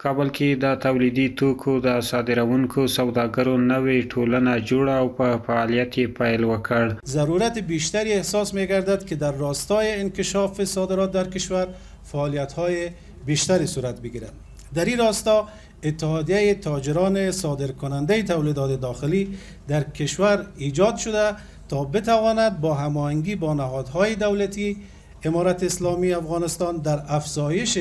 کابل کې د تولیدي توکو د صادرونکو سوداګرو نوې ټولنه جوړه او په فعالیت پیل وکړ. ضرورت بیشتری احساس می‌گردد که در راستای انکشاف صادرات در کشور فعالیت‌های بیشتری صورت بگیرد. در این راستا اتحادیه تاجران صادرکننده تولیدات داخلی در کشور ایجاد شده تا بتواند با هماهنگی با نهادهای دولتی امارت اسلامی افغانستان در افزایش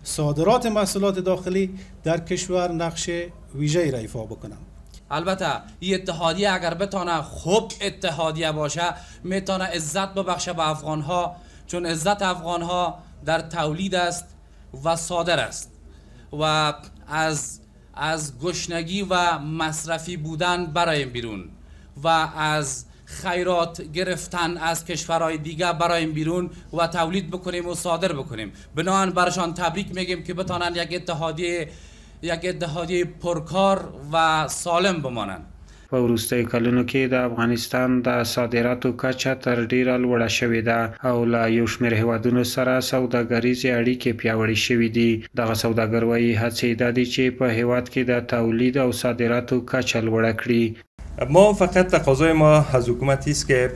صادرات محصولات داخلی در کشور نقش ویژه‌ای را ایفا بکنند. البته این اتحادیه اگر بتانه خوب اتحادیه باشه میتونه عزت ببخشه به افغانها، چون عزت افغانها در تولید است و صادر است و از گشنگی و مصرفی بودن برایم بیرون و از خیرات گرفتن از کشورهای دیگه برایم بیرون و تولید بکنیم و صادر بکنیم. بنابراین برشان تبریک میگیم که بتانند یک اتحادیه پرکار و سالم بمانند. په وروستیو کلونو کې د افغانستان د صادراتو کچه تر ډیره لوړه شوې ده او له یو شمېر هیوادونو سره سوداګریزې اړیکې پیاوړې شوې دي. دغه سوداګر وایي هڅې دا دي چې په هیواد کې د تولید او صادراتو کچه لوړه کړي. ما فقط تقاضای ما از حکومت است که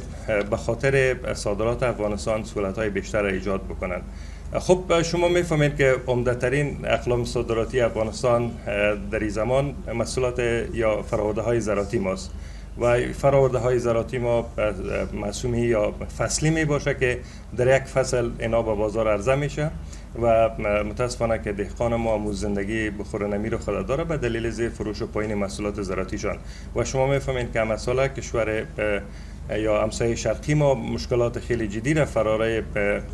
به خاطر صادرات افغانستان سهولت‌های بیشتر ایجاد بکنند. خب شما میفهمید که عمده‌ترین اقلام صادراتی افغانستان در این زمان محصولات یا فرآورده‌های زراعتی ماست و فرآورده‌های زراعتی ما موسمی یا فصلی می باشه که در یک فصل اینا به بازار عرضه میشه و متاسفانه که دهقان ما امروز زندگی بخور نمیر خود داره به دلیل ضعف فروش و پایین محصولات زراعتیشان و شما میفهمید که مسئله کشور یا همسایه شرقی ما مشکلات خیلی جدی را فراره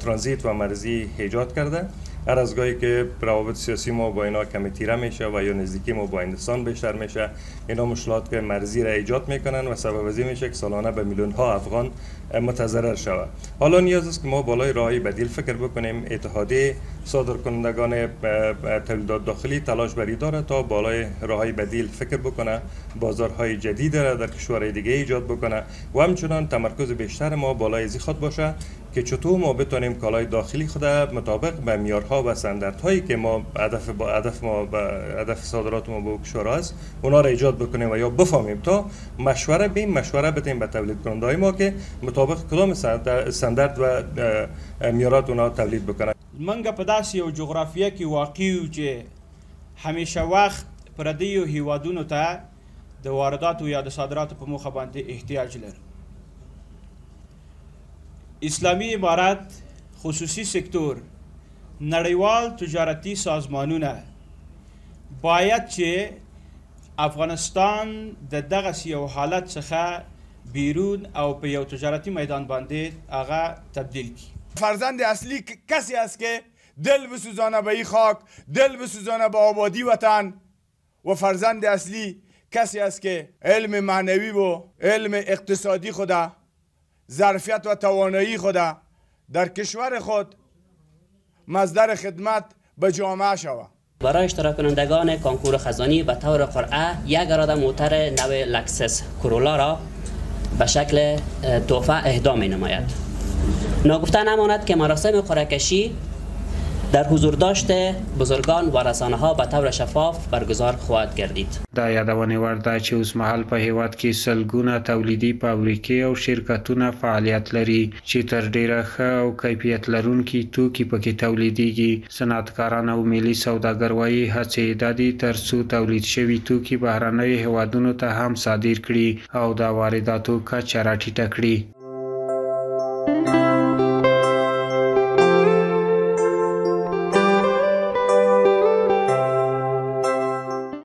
ترانزیت و مرزی ایجاد کرده. هر از گاهی که روابط سیاسی ما با اینا کمی تیره میشه و یا نزدیکی ما با هندوستان بیشتر میشه، اینا مشکلات که مرزی را ایجاد میکنن و سبب از این میشه که سالانه به میلیون ها افغان متضرر شود. حالا نیاز است که ما بالای راهی بدیل فکر بکنیم. اتحادیه صادرکنندگان تولیدات داخلی تلاش بری داره تا بالای راهی بدیل فکر بکنه، بازارهای جدید را در کشورهای دیگه ایجاد بکنه و همچنان تمرکز بیشتر ما بالای ازی خود باشه که چطور ما بتونیم کالای داخلی خود مطابق به معیارها و استانداردهایی که ما هدف صادرات ما به کشورها است اونا را ایجاد بکنیم و یا بفهمیم تا مشوره بدیم به تولید کننده‌های ما که مطابق کدام استاندارد و معیارات اونا تولید بکنن. منګه په داسې یو جغرافیه کې واقع یو چې همیشه وخت پردیو هیوادونو ته د وارداتو یا د صادراتو په موخه باندې احتیاج لري. اسلامی امارت خصوصي سکتور نړیوال تجارتي سازمانونه باید چې افغانستان د دغه یو حالت څخه بیرون او په یو تجارتي میدان باندې هغه تبدیل کی. فرزند اصلی کسی است که دل بسوزانه به این خاک، دل بسوزانه به آبادی وطن و فرزند اصلی کسی است که علم معنوی و علم اقتصادی خدا، ظرفیت و توانایی خدا در کشور خود مصدر خدمت به جامعه شود. برای اشتراک کنندگان کنکور خزانی به طور قرعه یک اراده موتر نو لکسس کرولا را به شکل تحفه اهدا می نماید. ناگفته نماند که مراسم قرعه کشی در حضور داشته بزرگان و رسانه ها به طور شفاف برگزار خواهد گردید. دا یادونې وړ ده چې اوس مهال په هیواد کې سلګونه تولیدي فابریکې او شرکتونه فعالیت لري چې تر ډیره ښه او کیفیت لرونکي توکي پکې تولیدېږي. صنعتکاران او ملي سوداګر وایي هڅې دا دي ترڅو تولید شوي توکي بهرنیو هیوادونو ته هم صادر کړي او د وارداتو کچه راټیټه کړي.